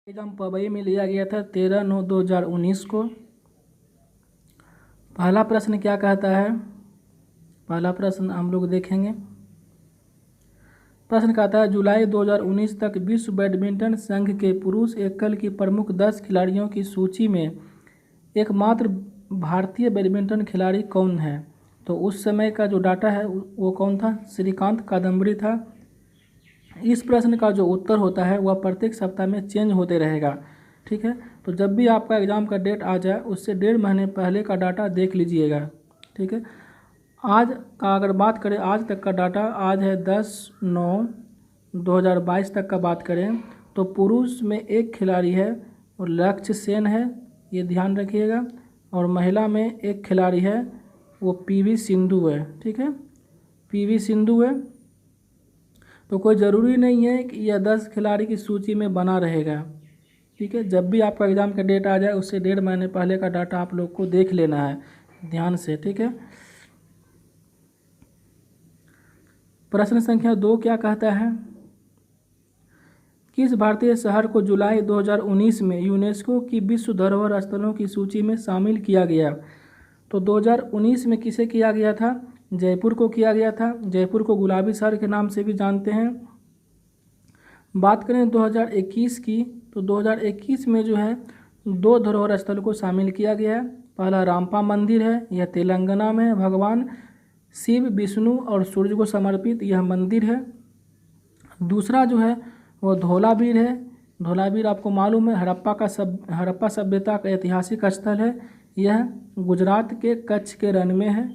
Exam Pawai में लिया गया था 13/9/2019 को। पहला प्रश्न क्या कहता है? पहला प्रश्न हम लोग देखेंगे। प्रश्न कहता है जुलाई 2019 तक विश्व बैडमिंटन संघ के पुरुष एकल की प्रमुख 10 खिलाड़ियों की सूची में एकमात्र भारतीय बैडमिंटन खिलाड़ी कौन है? तो उस समय का जो डाटा है वो कौन था? श्रीकांत कादम्बरी था। इस प्रश्न का जो उत्तर होता है वह प्रत्येक सप्ताह में चेंज होते रहेगा। ठीक है, तो जब भी आपका एग्ज़ाम का डेट आ जाए उससे 1.5 महीने पहले का डाटा देख लीजिएगा। ठीक है, आज का अगर बात करें, आज तक का डाटा, आज है 10/9/2022 तक का बात करें तो पुरुष में एक खिलाड़ी है और लक्ष्य सेन है, ये ध्यान रखिएगा। और महिला में एक खिलाड़ी है, वो पीवी सिंधु है। ठीक है, पीवी सिंधु है। तो कोई ज़रूरी नहीं है कि यह 10 खिलाड़ी की सूची में बना रहेगा। ठीक है, जब भी आपका एग्ज़ाम का डेट आ जाए उससे 1.5 महीने पहले का डाटा आप लोग को देख लेना है ध्यान से। ठीक है, प्रश्न संख्या 2 क्या कहता है? किस भारतीय शहर को जुलाई 2019 में यूनेस्को की विश्व धरोहर स्थलों की सूची में शामिल किया गया? तो 2019 में किसे किया गया था? जयपुर को किया गया था। जयपुर को गुलाबी शहर के नाम से भी जानते हैं। बात करें 2021 की, तो 2021 में जो है 2 धरोहर स्थल को शामिल किया गया है। पहला रामपा मंदिर है, यह तेलंगाना में है। भगवान शिव, विष्णु और सूर्य को समर्पित यह मंदिर है। दूसरा जो है वो धौलावीर है। धौलावीर आपको मालूम है हड़प्पा सभ्यता का ऐतिहासिक स्थल है। यह गुजरात के कच्छ के रण में है।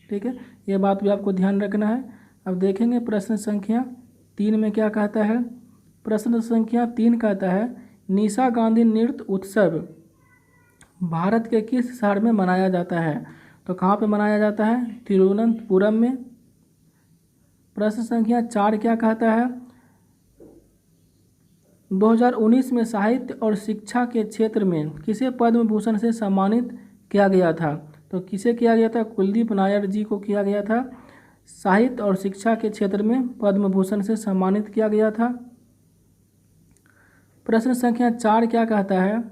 ठीक है, ये बात भी आपको ध्यान रखना है। अब देखेंगे प्रश्न संख्या 3 में क्या कहता है। प्रश्न संख्या 3 कहता है निशा गांधी नृत्य उत्सव भारत के किस शहर में मनाया जाता है? तो कहाँ पे मनाया जाता है? तिरुवनंतपुरम में। प्रश्न संख्या 4 क्या कहता है? 2019 में साहित्य और शिक्षा के क्षेत्र में किसे पद्म भूषण से सम्मानित किया गया था? तो किसे किया गया था? कुलदीप नायर जी को किया गया था। साहित्य और शिक्षा के क्षेत्र में पद्म भूषण से सम्मानित किया गया था। प्रश्न संख्या 4 क्या कहता है?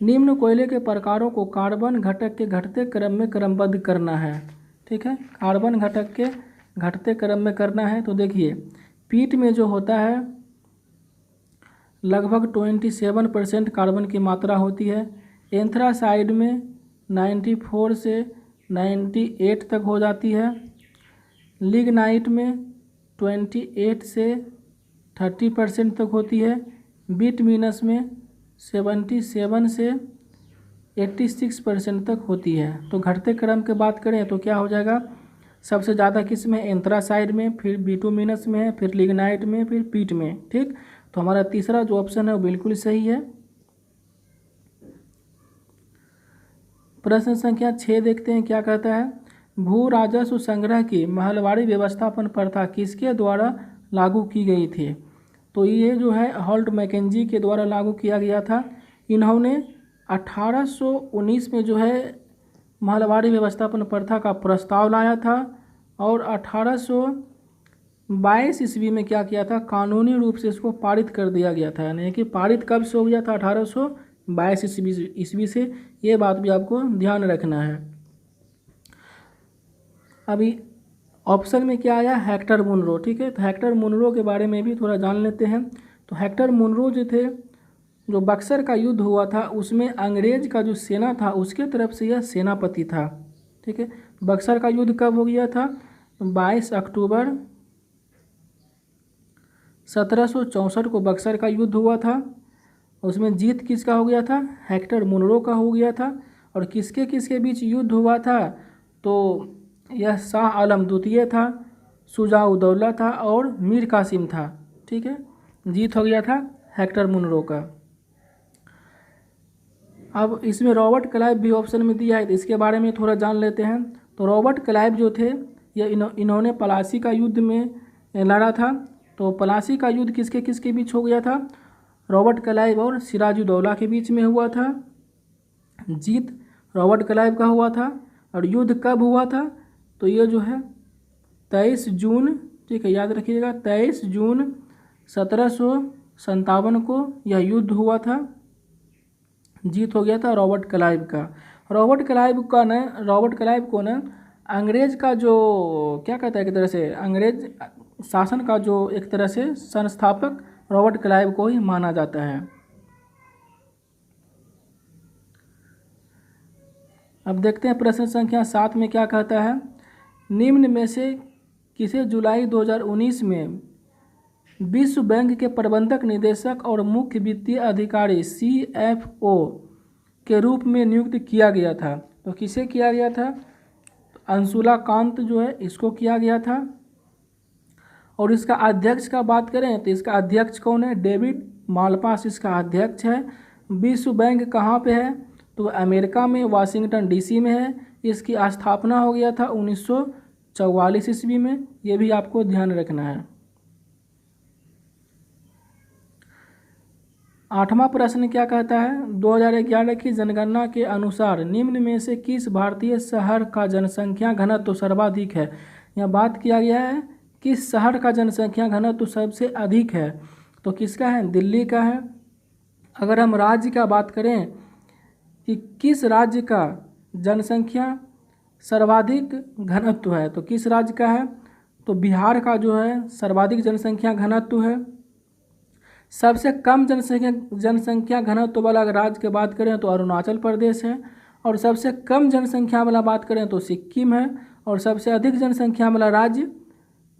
निम्न कोयले के प्रकारों को कार्बन घटक के घटते क्रम में क्रमबद्ध करना है। ठीक है, कार्बन घटक के घटते क्रम में करना है। तो देखिए, पीट में जो होता है लगभग 27% कार्बन की मात्रा होती है। एंथ्रासाइड में 94 से 98 तक हो जाती है। लिग्नाइट में 28 से 30% तक होती है। बिटमिनस में 77 से 86% तक होती है। तो घटते क्रम की बात करें तो क्या हो जाएगा? सबसे ज़्यादा किस में? एंथ्रासाइड में, फिर बिटुमिनस में, फिर लिग्नाइट में, फिर पीट में। ठीक, तो हमारा तीसरा जो ऑप्शन है वो बिल्कुल सही है। प्रश्न संख्या 6 देखते हैं क्या कहता है। भू राजस्व संग्रह की महलवाड़ी व्यवस्थापन प्रथा किसके द्वारा लागू की गई थी? तो ये जो है हॉल्ट मैकेंजी के द्वारा लागू किया गया था। इन्होंने 1819 में जो है महलवाड़ी व्यवस्थापन प्रथा का प्रस्ताव लाया था और 1822 ईस्वी में क्या किया था? कानूनी रूप से इसको पारित कर दिया गया था। यानी कि पारित कब से हो गया था? 1822 ईस्वी से। ये बात भी आपको ध्यान रखना है। अभी ऑप्शन में क्या आया? Hector Munro. ठीक है, तो हेक्टर मुनरो के बारे में भी थोड़ा जान लेते हैं। तो हेक्टर मुनरो जो थे, जो बक्सर का युद्ध हुआ था उसमें अंग्रेज का जो सेना था उसके तरफ से यह सेनापति था। ठीक है, बक्सर का युद्ध कब हो गया था? 22 अक्टूबर 1764 को बक्सर का युद्ध हुआ था। उसमें जीत किसका हो गया था? हेक्टर मुनरो का हो गया था। और किसके किसके बीच युद्ध हुआ था? तो यह शाह आलम द्वितीय था, शुजाउद्दौला था और मीर कासिम था। ठीक है, जीत हो गया था हेक्टर मुनरो का। अब इसमें रॉबर्ट क्लाइव भी ऑप्शन में दिया है, तो इसके बारे में थोड़ा जान लेते हैं। तो रॉबर्ट क्लाइव जो थे ये इन्होंने प्लासी का युद्ध में लड़ा था। तो प्लासी का युद्ध किसके किसके बीच हो गया था? रॉबर्ट क्लाइव और सिराजुद्दौला के बीच में हुआ था। जीत रॉबर्ट क्लाइव का हुआ था। और युद्ध कब हुआ था? तो ये जो है 23 जून, ठीक है याद रखिएगा, 23 जून 1700 57 को यह युद्ध हुआ था, जीत हो गया था रॉबर्ट क्लाइव का। रॉबर्ट क्लाइव को न अंग्रेज का जो क्या कहता है, एक तरह से अंग्रेज शासन का जो एक तरह से संस्थापक रॉबर्ट क्लाइव को ही माना जाता है। अब देखते हैं प्रश्न संख्या 7 में क्या कहता है। निम्न में से किसे जुलाई 2019 में विश्व बैंक के प्रबंधक निदेशक और मुख्य वित्तीय अधिकारी CFO के रूप में नियुक्त किया गया था? तो किसे किया गया था? अंशुला कांत जो है इसको किया गया था। और इसका अध्यक्ष का बात करें तो इसका अध्यक्ष कौन है? डेविड मालपास इसका अध्यक्ष है। विश्व बैंक कहाँ पे है? तो अमेरिका में वाशिंगटन DC में है। इसकी स्थापना हो गया था 1944 ईस्वी में। ये भी आपको ध्यान रखना है। 8वां प्रश्न क्या कहता है। 2011 की जनगणना के अनुसार निम्न में से किस भारतीय शहर का जनसंख्या घनत्व सर्वाधिक है? यहाँ बात किया गया है किस शहर का जनसंख्या घनत्व सबसे अधिक है, तो किसका है? दिल्ली का है। अगर हम राज्य का बात करें कि किस राज्य का जनसंख्या सर्वाधिक घनत्व है, तो किस राज्य का है? तो बिहार का जो है सर्वाधिक जनसंख्या घनत्व है। सबसे कम जनसंख्या घनत्व वाला अगर राज्य की बात करें तो अरुणाचल प्रदेश है। और सबसे कम जनसंख्या वाला बात करें तो सिक्किम है। और सबसे अधिक जनसंख्या वाला राज्य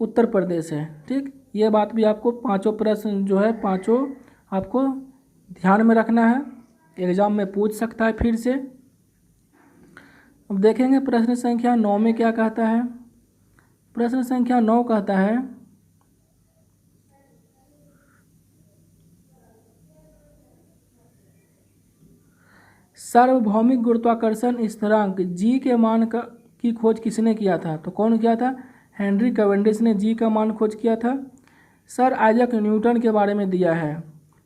उत्तर प्रदेश है। ठीक, ये बात भी आपको पांचों प्रश्न जो है पांचों आपको ध्यान में रखना है, एग्जाम में पूछ सकता है फिर से। अब देखेंगे प्रश्न संख्या 9 में क्या कहता है। प्रश्न संख्या 9 कहता है सार्वभौमिक गुरुत्वाकर्षण स्थिरांक G के मान की खोज किसने किया था? तो कौन किया था? हेनरी कैवेंडिश ने G का मान खोज किया था। सर आइजैक न्यूटन के बारे में दिया है,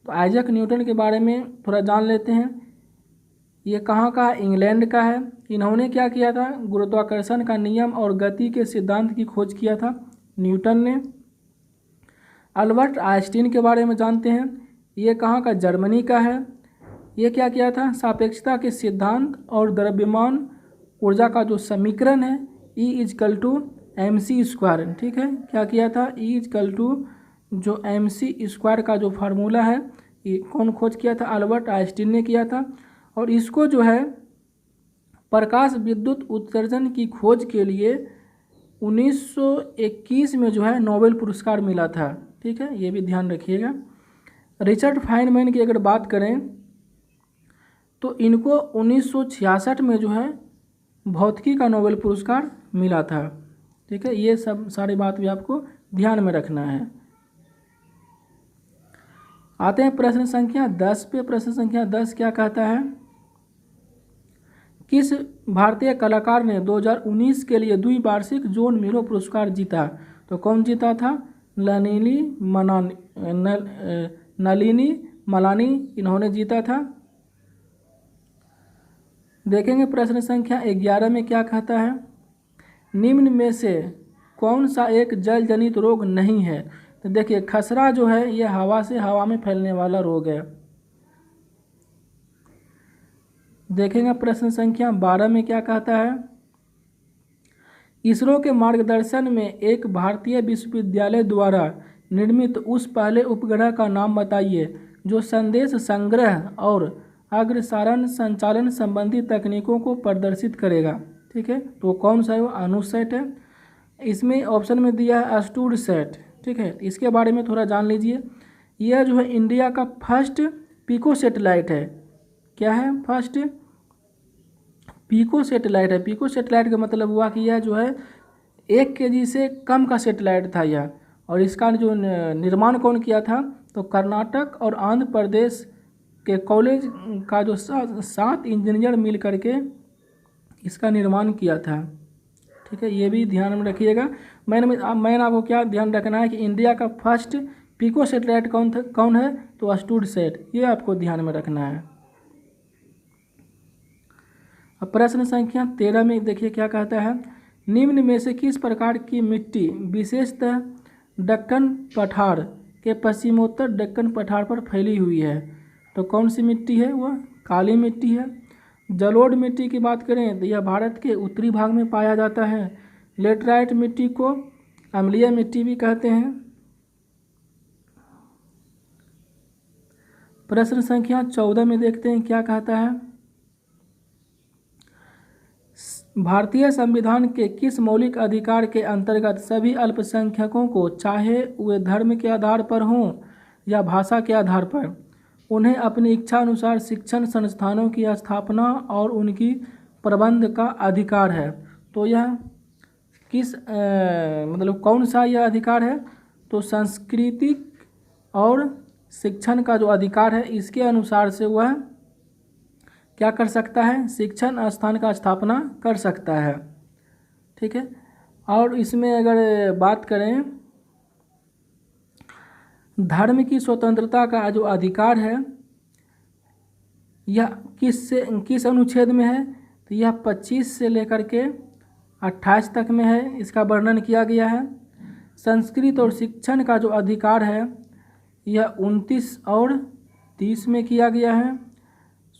तो आइजैक न्यूटन के बारे में थोड़ा जान लेते हैं। ये कहाँ का? इंग्लैंड का है। इन्होंने क्या किया था? गुरुत्वाकर्षण का नियम और गति के सिद्धांत की खोज किया था न्यूटन ने। अल्बर्ट आइंस्टीन के बारे में जानते हैं। ये कहाँ का? जर्मनी का है। ये क्या किया था? सापेक्षता के सिद्धांत और द्रव्यमान ऊर्जा का जो समीकरण है E=mc²। ठीक है, क्या किया था? E= mc² का जो फार्मूला है ये कौन खोज किया था? अल्बर्ट आइंस्टीन ने किया था। और इसको जो है प्रकाश विद्युत उत्सर्जन की खोज के लिए 1921 में जो है नोबेल पुरस्कार मिला था। ठीक है, ये भी ध्यान रखिएगा। रिचर्ड फाइनमैन की अगर बात करें तो इनको 1966 में जो है भौतिकी का नोबेल पुरस्कार मिला था। ठीक है, ये सब सारी बात भी आपको ध्यान में रखना है। आते हैं प्रश्न संख्या 10 पे। प्रश्न संख्या 10 क्या कहता है। किस भारतीय कलाकार ने 2019 के लिए द्विवार्षिक जॉन मीरो पुरस्कार जीता? तो कौन जीता था? नलिनी मलानी इन्होंने जीता था। देखेंगे प्रश्न संख्या 11 में क्या कहता है। निम्न में से कौन सा एक जल जनित रोग नहीं है? तो देखिए खसरा जो है ये हवा से हवा में फैलने वाला रोग है। देखेंगे प्रश्न संख्या 12 में क्या कहता है। इसरो के मार्गदर्शन में एक भारतीय विश्वविद्यालय द्वारा निर्मित उस पहले उपग्रह का नाम बताइए जो संदेश संग्रह और अग्रसारण संचालन संबंधी तकनीकों को प्रदर्शित करेगा। ठीक है, तो कौन सा है? वो अनुसैट है। इसमें ऑप्शन में दिया है एस्टूडसैट। ठीक है, इसके बारे में थोड़ा जान लीजिए। यह जो है इंडिया का फर्स्ट पिको सैटेलाइट है। क्या है? फर्स्ट पिको सैटेलाइट है। पिको सैटेलाइट का मतलब हुआ कि यह जो है 1 kg से कम का सैटेलाइट था यह। और इसका जो निर्माण कौन किया था? तो कर्नाटक और आंध्र प्रदेश के कॉलेज का जो 7 इंजीनियर मिल करके इसका निर्माण किया था। ठीक है, ये भी ध्यान में रखिएगा। मैंने आपको क्या ध्यान रखना है कि इंडिया का फर्स्ट पिको सैटेलाइट कौन है? तो एस्टूडसैट, ये आपको ध्यान में रखना है। अब प्रश्न संख्या 13 में देखिए क्या कहता है। निम्न में से किस प्रकार की मिट्टी विशेषतः दक्कन पठार के पश्चिमोत्तर दक्कन पठार पर फैली हुई है। तो कौन सी मिट्टी है? वह काली मिट्टी है। जलोढ़ मिट्टी की बात करें तो यह भारत के उत्तरी भाग में पाया जाता है। लेटराइट मिट्टी को अम्लीय मिट्टी भी कहते हैं। प्रश्न संख्या 14 में देखते हैं क्या कहता है। भारतीय संविधान के किस मौलिक अधिकार के अंतर्गत सभी अल्पसंख्यकों को, चाहे वे धर्म के आधार पर हों या भाषा के आधार पर, उन्हें अपनी इच्छा अनुसार शिक्षण संस्थानों की स्थापना और उनकी प्रबंध का अधिकार है? तो यह किस मतलब कौन सा यह अधिकार है? तो सांस्कृतिक और शिक्षण का जो अधिकार है, इसके अनुसार से वह क्या कर सकता है? शिक्षण स्थान का स्थापना कर सकता है। ठीक है। और इसमें अगर बात करें धर्म की स्वतंत्रता का जो अधिकार है, यह किस अनुच्छेद में है? तो यह 25 से लेकर के 28 तक में है, इसका वर्णन किया गया है। संस्कृत और शिक्षण का जो अधिकार है, यह 29 और 30 में किया गया है।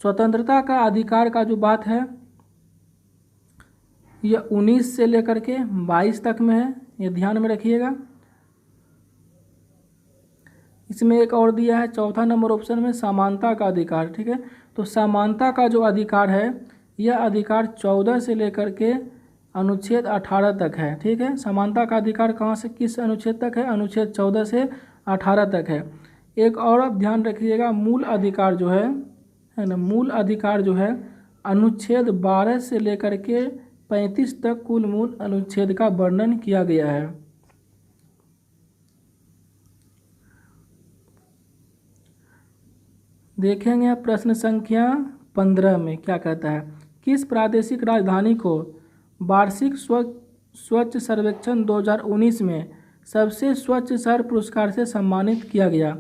स्वतंत्रता का अधिकार का जो बात है, यह 19 से लेकर के 22 तक में है, ये ध्यान में रखिएगा। इसमें एक और दिया है चौथा नंबर ऑप्शन में, समानता का अधिकार। ठीक है। तो समानता का जो अधिकार है, यह अधिकार 14 से लेकर के अनुच्छेद 18 तक है। ठीक है। समानता का अधिकार कहाँ से किस अनुच्छेद तक है? अनुच्छेद 14 से 18 तक है। एक और आप ध्यान रखिएगा, मूल अधिकार जो है ना, मूल अधिकार जो है अनुच्छेद 12 से लेकर के 35 तक कुल मूल अनुच्छेद का वर्णन किया गया है। देखेंगे प्रश्न संख्या 15 में क्या कहता है। किस प्रादेशिक राजधानी को वार्षिक स्वच्छ सर्वेक्षण 2019 में सबसे स्वच्छ शहर पुरस्कार से सम्मानित किया गया?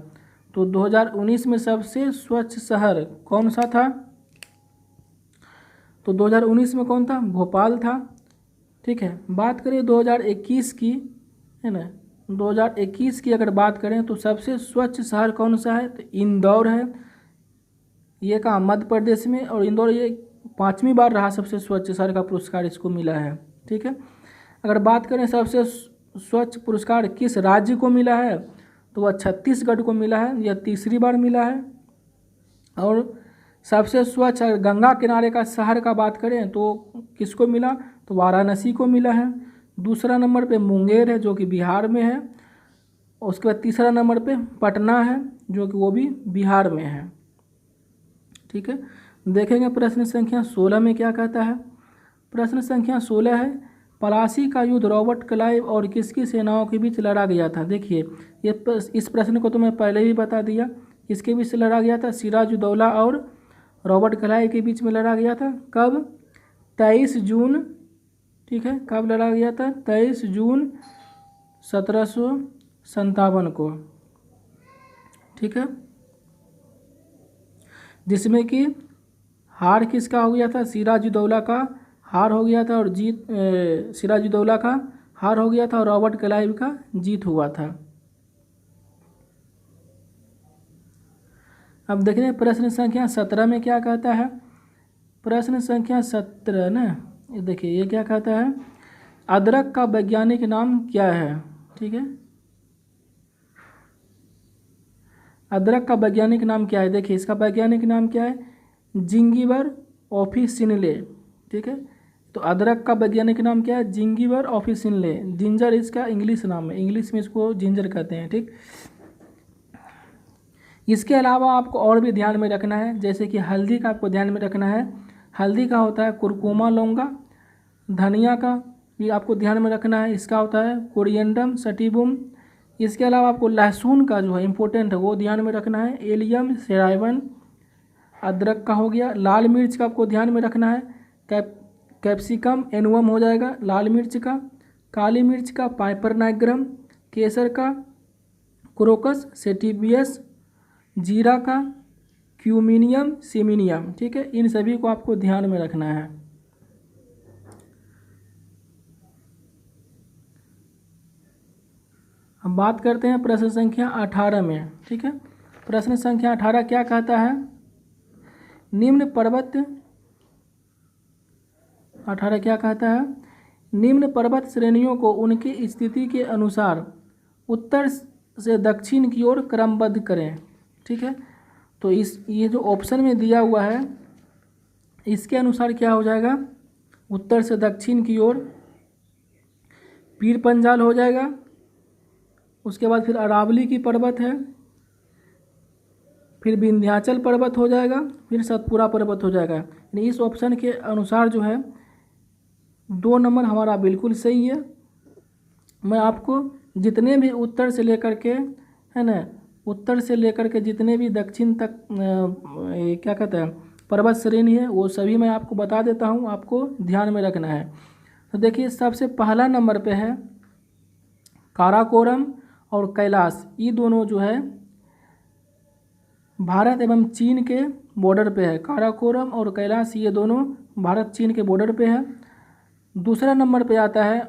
तो 2019 में सबसे स्वच्छ शहर कौन सा था? तो 2019 में कौन था? भोपाल था। ठीक है। बात करें 2021 की, है ना, 2021 की अगर बात करें तो सबसे स्वच्छ शहर कौन सा है? तो इंदौर है। ये कहाँ? मध्य प्रदेश में। और इंदौर ये 5वीं बार रहा सबसे स्वच्छ शहर का पुरस्कार इसको मिला है। ठीक है। अगर बात करें सबसे स्वच्छ पुरस्कार किस राज्य को मिला है, तो वह छत्तीसगढ़ को मिला है, यह 3री बार मिला है। और सबसे स्वच्छ गंगा किनारे का शहर का बात करें तो किसको मिला? तो वाराणसी को मिला है। दूसरा नंबर पे मुंगेर है जो कि बिहार में है। उसके बाद तीसरा नंबर पे पटना है जो कि वो भी बिहार में है। ठीक है। देखेंगे प्रश्न संख्या 16 में क्या कहता है। प्रश्न संख्या 16 है, प्लासी का युद्ध रॉबर्ट क्लाइव और किसकी सेनाओं के बीच लड़ा गया था? देखिए इस प्रश्न को तो मैं पहले ही बता दिया, किसके बीच लड़ा गया था? सिराजुद्दौला और रॉबर्ट क्लाइव के बीच में लड़ा गया था। कब? 23 जून। ठीक है। कब लड़ा गया था? 23 जून 1757 को। ठीक है। जिसमें कि हार किसका हो गया था? सिराजुद्दौला का हार हो गया था और जीत सिराजुद्दौला का हार हो गया था और रॉबर्ट क्लाइव का जीत हुआ था। अब देखिए प्रश्न संख्या 17 में क्या कहता है। प्रश्न संख्या 17 ना, देखिए ये क्या कहता है, अदरक का वैज्ञानिक नाम क्या है? ठीक है। अदरक का वैज्ञानिक नाम क्या है? देखिए इसका वैज्ञानिक नाम क्या है? जिंगिबर ऑफिसिनले। ठीक है। तो अदरक का वैज्ञानिक नाम क्या है? जिंगिबर ऑफिसिनले। जिंजर इसका इंग्लिश नाम है, इंग्लिश में इसको जिंजर कहते हैं। ठीक। इसके अलावा आपको और भी ध्यान में रखना है, जैसे कि हल्दी का आपको ध्यान में रखना है। हल्दी का होता है कुरकुमा लौंगा। धनिया का भी आपको ध्यान में रखना है, इसका होता है कोरिएंडम सटिवम। इसके अलावा आपको लहसुन का जो है इम्पोर्टेंट है वो ध्यान में रखना है, एलियम सेराइवन। अदरक का हो गया। लाल मिर्च का आपको ध्यान में रखना है, कैप्सिकम एनुअम हो जाएगा लाल मिर्च का। काली मिर्च का पाइपर नाइग्रम। केसर का क्रोकस सेटिवियस। जीरा का क्यूमिनियम सिमिनियम। ठीक है। इन सभी को आपको ध्यान में रखना है। हम बात करते हैं प्रश्न संख्या 18 में। ठीक है, प्रश्न संख्या 18 क्या कहता है? निम्न पर्वत 18 क्या कहता है? निम्न पर्वत श्रेणियों को उनकी स्थिति के अनुसार उत्तर से दक्षिण की ओर क्रमबद्ध करें। ठीक है, तो ये जो ऑप्शन में दिया हुआ है इसके अनुसार क्या हो जाएगा? उत्तर से दक्षिण की ओर पीर पंजाल हो जाएगा, उसके बाद फिर अरावली की पर्वत है, फिर विंध्याचल पर्वत हो जाएगा, फिर सतपुरा पर्वत हो जाएगा। यानी इस ऑप्शन के अनुसार जो है 2 नंबर हमारा बिल्कुल सही है। मैं आपको जितने भी उत्तर से लेकर के, है ना, उत्तर से लेकर के जितने भी दक्षिण तक क्या कहते हैं पर्वत श्रेणी है वो सभी मैं आपको बता देता हूँ, आपको ध्यान में रखना है। तो देखिए सबसे पहला नंबर पे है काराकोरम और कैलाश। ये दोनों जो है भारत एवं चीन के बॉर्डर पे है। काराकोरम और कैलाश ये दोनों भारत चीन के बॉर्डर पे है। दूसरा नंबर पे आता है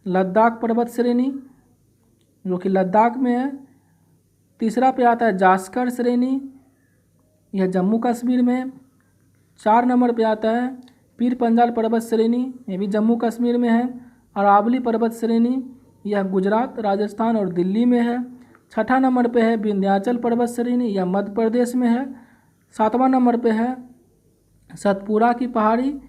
लद्दाख पर्वत श्रेणी जो कि लद्दाख में है। तीसरा पे आता है जास्कर श्रेणी, यह जम्मू कश्मीर में है। 4 नंबर पे आता है पीर पंजाल पर्वत श्रेणी, ये भी जम्मू कश्मीर में है। अरावली पर्वत श्रेणी यह गुजरात, राजस्थान और दिल्ली में है। 6ठा नंबर पे है विंध्याचल पर्वत श्रेणी, यह मध्य प्रदेश में है। 7वां नंबर पे है सतपुरा की पहाड़ी,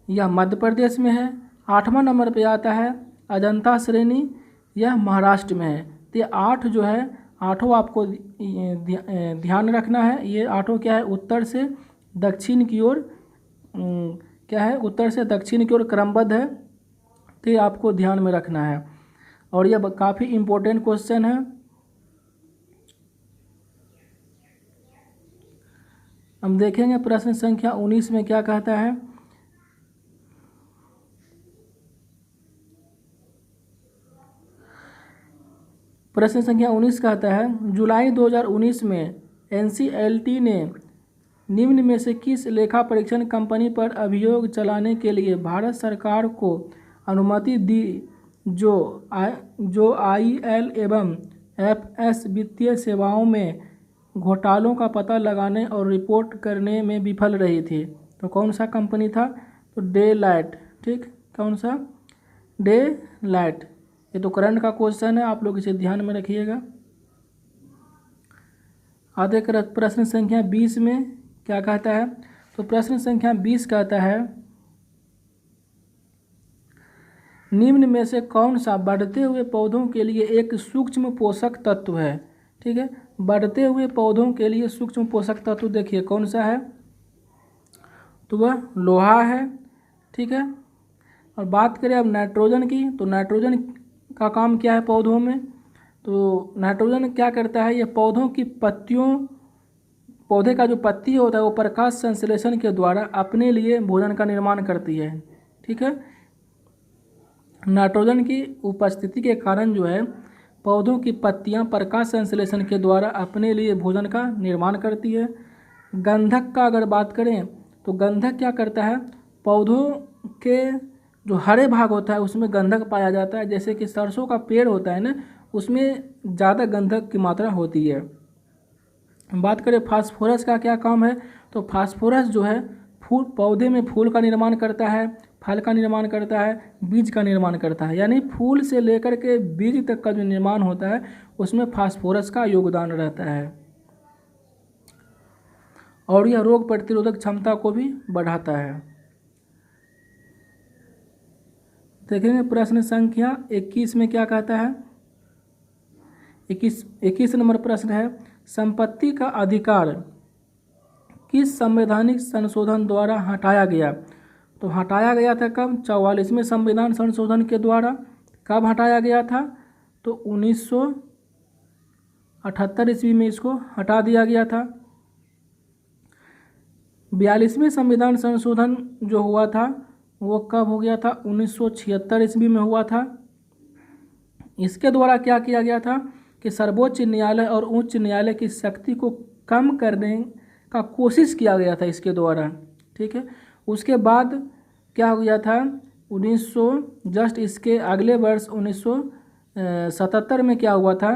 यह मध्य प्रदेश में है। 8वां नंबर पे आता है अजंता श्रेणी, यह महाराष्ट्र में है। तो ये 8 जो है, 8 आपको ध्यान रखना है। ये 8 क्या है? उत्तर से दक्षिण की ओर क्या है? उत्तर से दक्षिण की ओर क्रमबद्ध है। तो ये आपको ध्यान में रखना है और यह काफ़ी इम्पोर्टेंट क्वेश्चन है। हम देखेंगे प्रश्न संख्या 19 में क्या कहता है। प्रश्न संख्या 19 कहता है जुलाई 2019 में NCLT ने निम्न में से किस लेखा परीक्षण कंपनी पर अभियोग चलाने के लिए भारत सरकार को अनुमति दी जो IL एवं FS वित्तीय सेवाओं में घोटालों का पता लगाने और रिपोर्ट करने में विफल रही थी? तो कौन सा कंपनी था? तो डेलाइट। ठीक, कौन सा? डेलाइट। ये तो करंट का क्वेश्चन है, आप लोग इसे ध्यान में रखिएगा। आगे प्रश्न संख्या 20 में क्या कहता है? तो प्रश्न संख्या 20 कहता है निम्न में से कौन सा बढ़ते हुए पौधों के लिए एक सूक्ष्म पोषक तत्व है? ठीक है, बढ़ते हुए पौधों के लिए सूक्ष्म पोषक तत्व देखिए कौन सा है? तो वह लोहा है। ठीक है, और बात करें अब नाइट्रोजन की, तो नाइट्रोजन का काम क्या है पौधों में? तो नाइट्रोजन क्या करता है? ये पौधों की पत्तियों, पौधे का जो पत्ती होता है वो प्रकाश संश्लेषण के द्वारा अपने लिए भोजन का निर्माण करती है। ठीक है, नाइट्रोजन की उपस्थिति के कारण जो है पौधों की पत्तियां प्रकाश संश्लेषण के द्वारा अपने लिए भोजन का निर्माण करती है। गंधक का अगर बात करें तो गंधक क्या करता है? पौधों के जो हरे भाग होता है उसमें गंधक पाया जाता है। जैसे कि सरसों का पेड़ होता है ना, उसमें ज़्यादा गंधक की मात्रा होती है। बात करें फास्फोरस का क्या काम है? तो फास्फोरस जो है फूल, पौधे में फूल का निर्माण करता है, फल का निर्माण करता है, बीज का निर्माण करता है। यानी फूल से लेकर के बीज तक का जो निर्माण होता है उसमें फास्फोरस का योगदान रहता है और यह रोग प्रतिरोधक क्षमता को भी बढ़ाता है। देखेंगे प्रश्न संख्या 21 में क्या कहता है। 21 नंबर प्रश्न है संपत्ति का अधिकार किस संवैधानिक संशोधन द्वारा हटाया गया? तो हटाया गया था कब? 44वें संविधान संशोधन के द्वारा। कब हटाया गया था? तो 1978 ईस्वी में इसको हटा दिया गया था। 42वें संविधान संशोधन जो हुआ था वो कब हो गया था? 1976 ईस्वी में हुआ था। इसके द्वारा क्या किया गया था कि सर्वोच्च न्यायालय और उच्च न्यायालय की शक्ति को कम करने का कोशिश किया गया था इसके द्वारा। ठीक है, उसके बाद क्या हो गया था? 1900 जस्ट इसके अगले वर्ष 1977 में क्या हुआ था,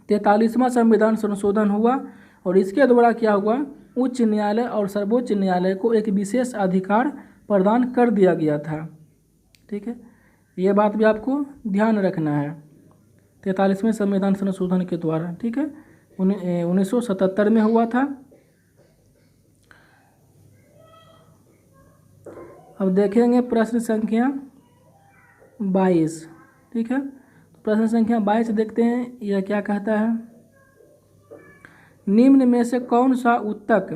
43वां संविधान संशोधन हुआ और इसके द्वारा क्या हुआ, उच्च न्यायालय और सर्वोच्च न्यायालय को एक विशेष अधिकार प्रदान कर दिया गया था। ठीक है, ये बात भी आपको ध्यान रखना है, 43वें संविधान संशोधन के द्वारा। ठीक है, 1977 में हुआ था। अब देखेंगे प्रश्न संख्या 22। ठीक है, प्रश्न संख्या 22 देखते हैं, यह क्या कहता है। निम्न में से कौन सा उत्तक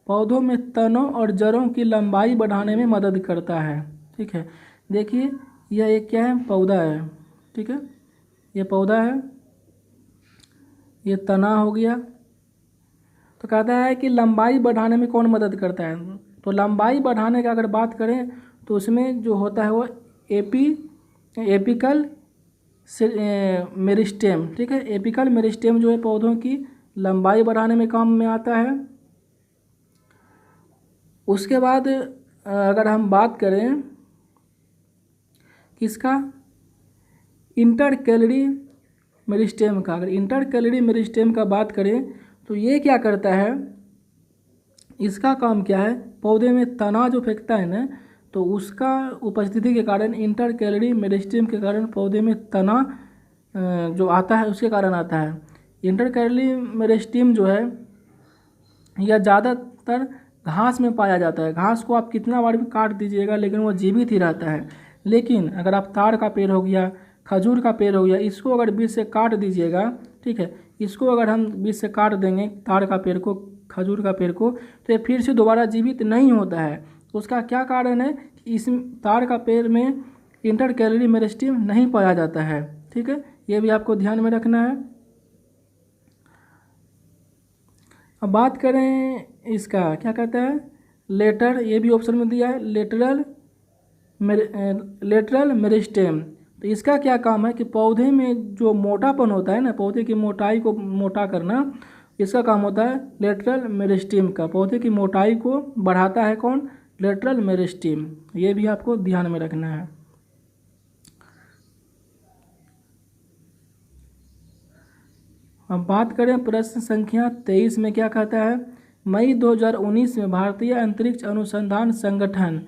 पौधों में तनों और जड़ों की लंबाई बढ़ाने में मदद करता है। ठीक है, देखिए यह एक क्या है, पौधा है। ठीक है, ये पौधा है, ये तना हो गया। तो कहता है कि लंबाई बढ़ाने में कौन मदद करता है। तो लंबाई बढ़ाने की अगर बात करें तो उसमें जो होता है वो एपिकल मेरिस्टेम। ठीक है, एपिकल मेरिस्टेम जो है पौधों की लंबाई बढ़ाने में काम में आता है। उसके बाद अगर हम बात करें किसका, इंटरकैलरी मेरिस्टेम का, अगर इंटरकैलरी मेरिस्टेम का बात करें तो ये क्या करता है, इसका काम क्या है, पौधे में तना जो फेंकता है ना, तो उसका उपस्थिति के कारण, इंटरकैलरी मेरिस्टेम के कारण पौधे में तना जो आता है उसके कारण आता है। इंटरकैलरी मेरिस्टेम जो है यह ज़्यादातर घास में पाया जाता है। घास को आप कितना बार भी काट दीजिएगा लेकिन वो जीवित ही रहता है। लेकिन अगर आप ताड़ का पेड़ हो गया, खजूर का पेड़ हो गया, इसको अगर बीच से काट दीजिएगा, ठीक है, इसको अगर हम बीच से काट देंगे, ताड़ का पेड़ को, खजूर का पेड़ को, तो ये फिर से दोबारा जीवित नहीं होता है। उसका क्या कारण है कि इस ताड़ का पेड़ में इंटरकैलरी मेरिस्टेम नहीं पाया जाता है। ठीक है, ये भी आपको ध्यान में रखना है। अब बात करें इसका क्या कहता है, लेटर, ये भी ऑप्शन में दिया है, लेटरल मेरिस्टेम। तो इसका क्या काम है कि पौधे में जो मोटापन होता है ना, पौधे की मोटाई को मोटा करना, इसका काम होता है लेटरल मेरिस्टेम का। पौधे की मोटाई को बढ़ाता है कौन, लेटरल मेरिस्टेम। ये भी आपको ध्यान में रखना है। अब बात करें प्रश्न संख्या 23 में क्या कहता है, मई 2019 में भारतीय अंतरिक्ष अनुसंधान संगठन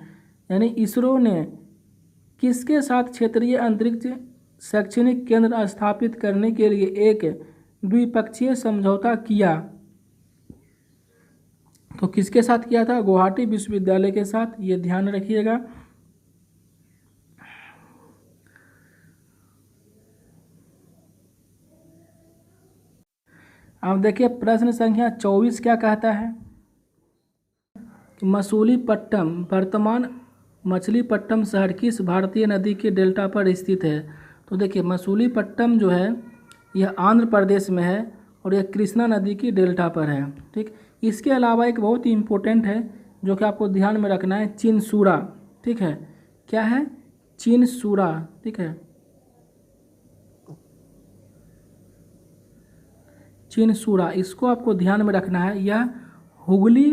यानी इसरो ने किसके साथ क्षेत्रीय अंतरिक्ष शैक्षणिक केंद्र स्थापित करने के लिए एक द्विपक्षीय समझौता किया। तो किसके साथ किया था, गुवाहाटी विश्वविद्यालय के साथ, ये ध्यान रखिएगा। अब देखिए प्रश्न संख्या 24 क्या कहता है, मसूलीपट्टम वर्तमान मछलीपट्टम शहर किस भारतीय नदी के डेल्टा पर स्थित है। तो देखिए मसूलीपट्टम जो है यह आंध्र प्रदेश में है और यह कृष्णा नदी की डेल्टा पर है। ठीक, इसके अलावा एक बहुत ही इम्पोर्टेंट है जो कि आपको ध्यान में रखना है, चिनसूरा। ठीक है, क्या है, चिनसूरा। ठीक है, चिनसूरा, इसको आपको ध्यान में रखना है। यह हुगली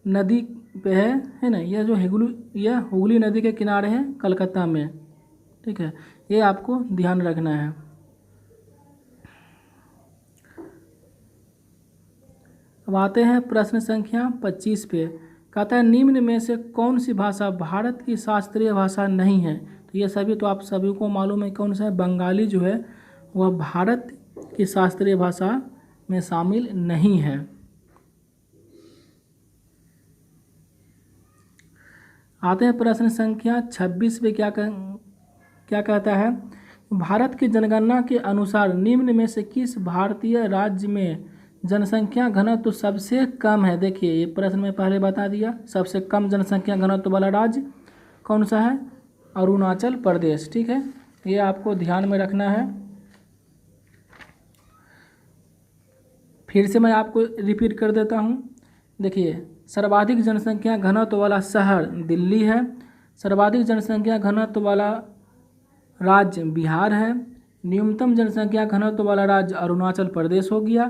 नदी पे है ना, यह जो यह हुगली नदी के किनारे है कलकत्ता में। ठीक है, ये आपको ध्यान रखना है। अब आते हैं प्रश्न संख्या 25 पे, कहता है निम्न में से कौन सी भाषा भारत की शास्त्रीय भाषा नहीं है। तो ये सभी तो आप सभी को मालूम है कौन सा है, बंगाली जो है वह भारत की शास्त्रीय भाषा में शामिल नहीं है। आते हैं प्रश्न संख्या 26 पे, क्या कहता है, भारत की जनगणना के अनुसार निम्न में से किस भारतीय राज्य में जनसंख्या घनत्व तो सबसे कम है। देखिए ये प्रश्न में पहले बता दिया, सबसे कम जनसंख्या घनत्व वाला राज्य कौन सा है, अरुणाचल प्रदेश। ठीक है, ये आपको ध्यान में रखना है। फिर से मैं आपको रिपीट कर देता हूँ। देखिए सर्वाधिक जनसंख्या घनत्व वाला शहर दिल्ली है, सर्वाधिक जनसंख्या घनत्व वाला राज्य बिहार है, न्यूनतम जनसंख्या घनत्व वाला राज्य अरुणाचल प्रदेश हो गया,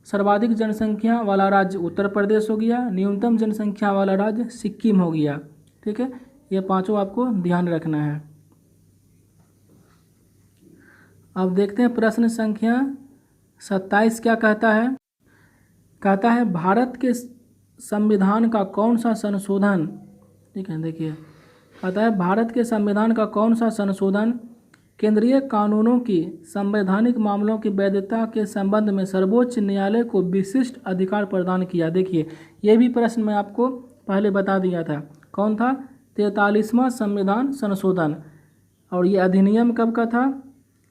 सर्वाधिक जनसंख्या वाला राज्य उत्तर प्रदेश हो गया, न्यूनतम जनसंख्या वाला राज्य सिक्किम हो गया। ठीक है, ये पांचों आपको ध्यान रखना है। अब देखते हैं प्रश्न संख्या 27 क्या कहता है। कहता है भारत के संविधान का कौन सा संशोधन, ठीक है देखिए, कहता है भारत के संविधान का कौन सा संशोधन केंद्रीय कानूनों की संवैधानिक मामलों की वैधता के संबंध में सर्वोच्च न्यायालय को विशिष्ट अधिकार प्रदान किया। देखिए ये भी प्रश्न मैं आपको पहले बता दिया था, कौन था, 43वां संविधान संशोधन, और ये अधिनियम कब का था,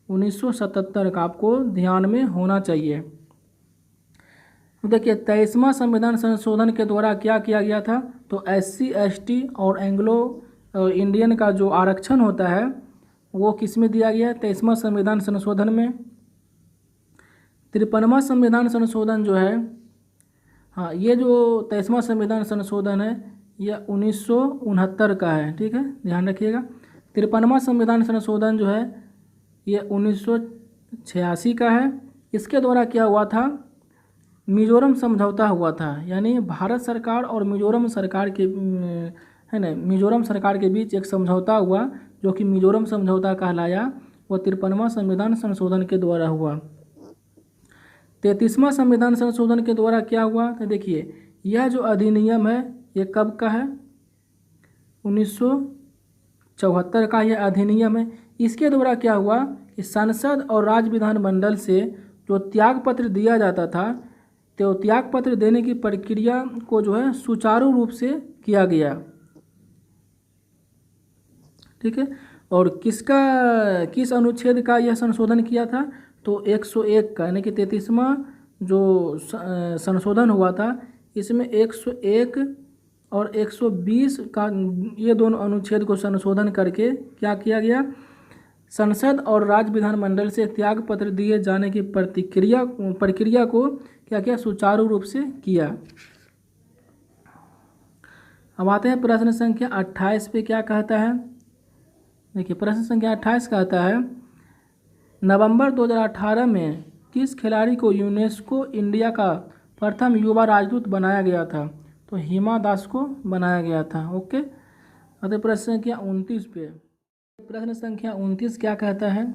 1977 का, आपको ध्यान में होना चाहिए। देखिए 23वां संविधान संशोधन के द्वारा क्या किया गया था, तो SC ST और एंग्लो इंडियन का जो आरक्षण होता है वो किस में दिया गया, 23वां संविधान संशोधन में। 53वां संविधान संशोधन जो है, हाँ ये जो 23वां संविधान संशोधन है यह 1969 का है, ठीक है ध्यान रखिएगा। 53वां संविधान संशोधन जो है ये 1986 का है। इसके द्वारा क्या हुआ था, मिजोरम समझौता हुआ था, यानी भारत सरकार और मिजोरम सरकार के है ना, मिजोरम सरकार के बीच एक समझौता हुआ जो कि मिजोरम समझौता कहलाया, वो 53वां संविधान संशोधन के द्वारा हुआ। 33वां संविधान संशोधन के द्वारा क्या हुआ, तो देखिए यह जो अधिनियम है ये कब का है, 1974 का यह अधिनियम है। इसके द्वारा क्या हुआ कि संसद और राज्य विधानमंडल से जो त्यागपत्र दिया जाता था, तो त्यागपत्र देने की प्रक्रिया को जो है सुचारू रूप से किया गया, ठीक है। और किस अनुच्छेद का यह संशोधन किया था, तो 101 का, यानी कि 33वां जो संशोधन हुआ था इसमें 101 और 120 का, ये दोनों अनुच्छेद को संशोधन करके क्या किया गया, संसद और राज्य विधानमंडल से त्यागपत्र दिए जाने की प्रक्रिया को क्या किया, सुचारू रूप से किया। अब आते हैं प्रश्न संख्या 28 पे क्या कहता है। देखिए प्रश्न संख्या 28 कहता है नवंबर 2018 में किस खिलाड़ी को यूनेस्को इंडिया का प्रथम युवा राजदूत बनाया गया था, तो हिमा दास को बनाया गया था। ओके, अतः प्रश्न संख्या 29 पे, प्रश्न संख्या 29 क्या कहता है,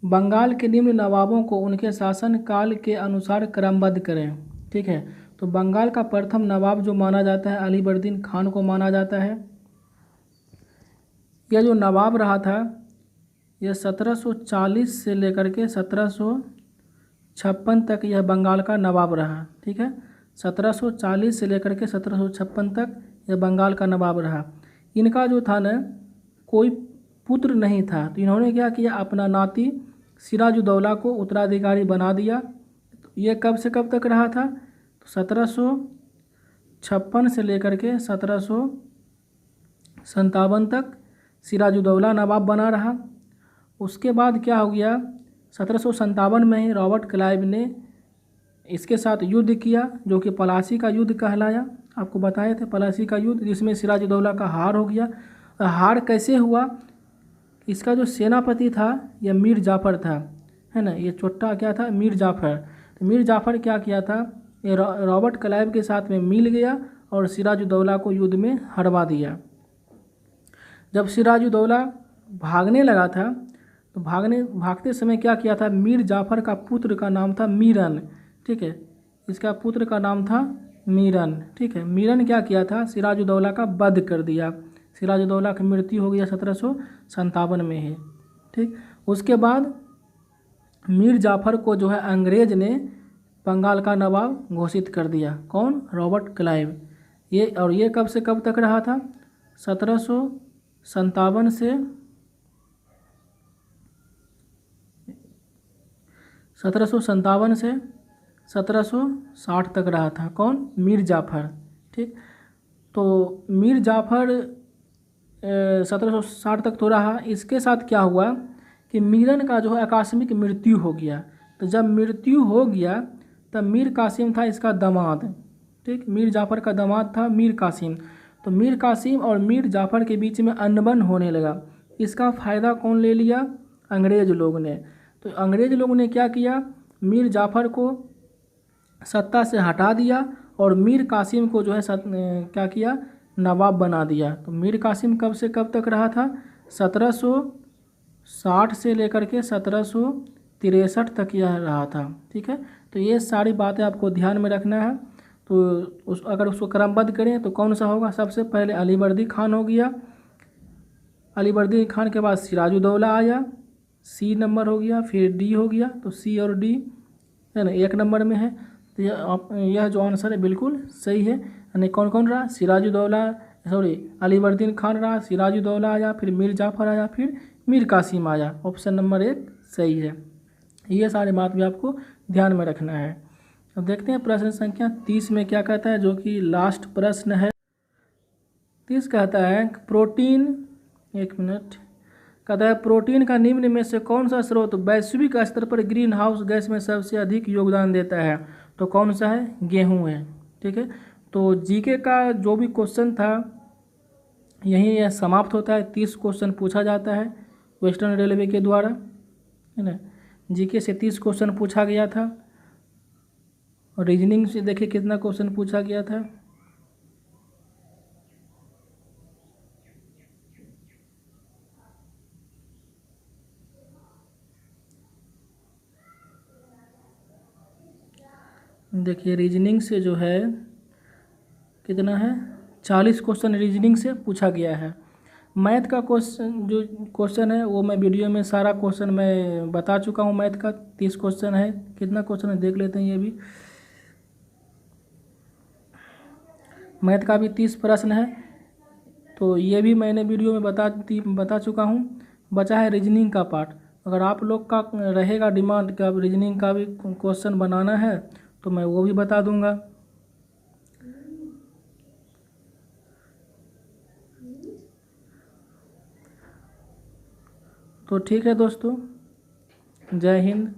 बंगाल के निम्न नवाबों को उनके शासन काल के अनुसार क्रमबद्ध करें। ठीक है, तो बंगाल का प्रथम नवाब जो माना जाता है अलीबर्दीन खान को माना जाता है। यह जो नवाब रहा था यह 1740 से लेकर के 1756 तक यह बंगाल का नवाब रहा। ठीक है, 1740 से लेकर के 1756 तक यह बंगाल का नवाब रहा। इनका जो था न कोई पुत्र नहीं था, तो इन्होंने क्या किया, अपना नाती सिराजुद्दौला को उत्तराधिकारी बना दिया। ये कब से कब तक रहा था, तो 1756 से लेकर के 1757 तक सिराजुद्दौला नवाब बना रहा। उसके बाद क्या हो गया, 1757 में ही रॉबर्ट क्लाइव ने इसके साथ युद्ध किया जो कि पलासी का युद्ध कहलाया। आपको बताए थे पलासी का युद्ध, जिसमें सिराजुद्दौला का हार हो गया। हार कैसे हुआ, इसका जो सेनापति था यह मीर जाफ़र था, है ना, ये चोट्टा क्या था, मीर जाफ़र। तो मीर जाफ़र क्या किया था, ये रॉबर्ट क्लाइव के साथ में मिल गया और सिराजुद्दौला को युद्ध में हरवा दिया। जब सिराजुद्दौला भागने लगा था तो भागते समय क्या किया था, मीर जाफ़र का पुत्र का नाम था मीरन। ठीक है, इसका पुत्र का नाम था मीरन। ठीक है, मीरन क्या किया था, सिराजुद्दौला का वध कर दिया। सिराजुद्दौला की मृत्यु हो गया 1757 में ही। ठीक, उसके बाद मीर जाफ़र को जो है अंग्रेज ने बंगाल का नवाब घोषित कर दिया। कौन, रॉबर्ट क्लाइव। ये कब से कब तक रहा था, 1757 से 1760 तक रहा था। कौन, मीर जाफ़र। ठीक, तो मीर जाफ़र 1760 तक तो रहा। इसके साथ क्या हुआ कि मीरन का जो है आकस्मिक मृत्यु हो गया। तो जब मृत्यु हो गया तब मीर कासिम था इसका दामाद। ठीक, मीर जाफ़र का दामाद था मीर कासिम। तो मीर कासिम और मीर जाफ़र के बीच में अनबन होने लगा। इसका फ़ायदा कौन ले लिया, अंग्रेज़ लोग ने। तो अंग्रेज़ लोगों ने क्या किया, मीर जाफ़र को सत्ता से हटा दिया और मीर कासिम को जो है क्या किया, नवाब बना दिया। तो मीर कासिम कब से कब तक रहा था, 1760 60 से लेकर के 1763 तक यह रहा था। ठीक है, तो ये सारी बातें आपको ध्यान में रखना है। तो अगर उसको क्रमबद्ध करें तो कौन सा होगा? सबसे पहले अलीवर्दी खान हो गया, अलीवर्दी खान के बाद सिराजुद्दौला आया, सी नंबर हो गया, फिर डी हो गया। तो सी और डी है ना 1 नंबर में है। तो यह जो आंसर है बिल्कुल सही है। यानी कौन कौन रहा? सिराजुद्दौला, सॉरी अलीवर्दीन खान रहा, सिराजुद्दौला आया, फिर मीर जाफ़र आया, फिर मीर कासिम आया। ऑप्शन नंबर 1 सही है। ये सारी बात भी आपको ध्यान में रखना है। अब देखते हैं प्रश्न संख्या 30 में क्या कहता है, जो कि लास्ट प्रश्न है। 30 कहता है प्रोटीन, 1 मिनट, कहता है प्रोटीन का निम्न में से कौन सा स्रोत वैश्विक स्तर पर ग्रीन हाउस गैस में सबसे अधिक योगदान देता है? तो कौन सा है? गेहूं है। ठीक है, तो जीके का जो भी क्वेश्चन था यहीं यह समाप्त होता है। 30 क्वेश्चन पूछा जाता है वेस्टर्न रेलवे के द्वारा, है ना। जीके से 30 क्वेश्चन पूछा गया था, और रीजनिंग से देखिए कितना क्वेश्चन पूछा गया था। देखिए रीजनिंग से जो है कितना है, 40 क्वेश्चन रीजनिंग से पूछा गया है। मैथ का क्वेश्चन जो क्वेश्चन है वो मैं वीडियो में सारा क्वेश्चन मैं बता चुका हूँ। मैथ का 30 क्वेश्चन है। कितना क्वेश्चन है देख लेते हैं। ये भी मैथ का भी 30 प्रश्न है, तो ये भी मैंने वीडियो में बता चुका हूँ। बचा है रीजनिंग का पार्ट। अगर आप लोग का रहेगा डिमांड कि अब रीजनिंग का भी क्वेश्चन बनाना है तो मैं वो भी बता दूंगा। तो ठीक है दोस्तों, जय हिंद।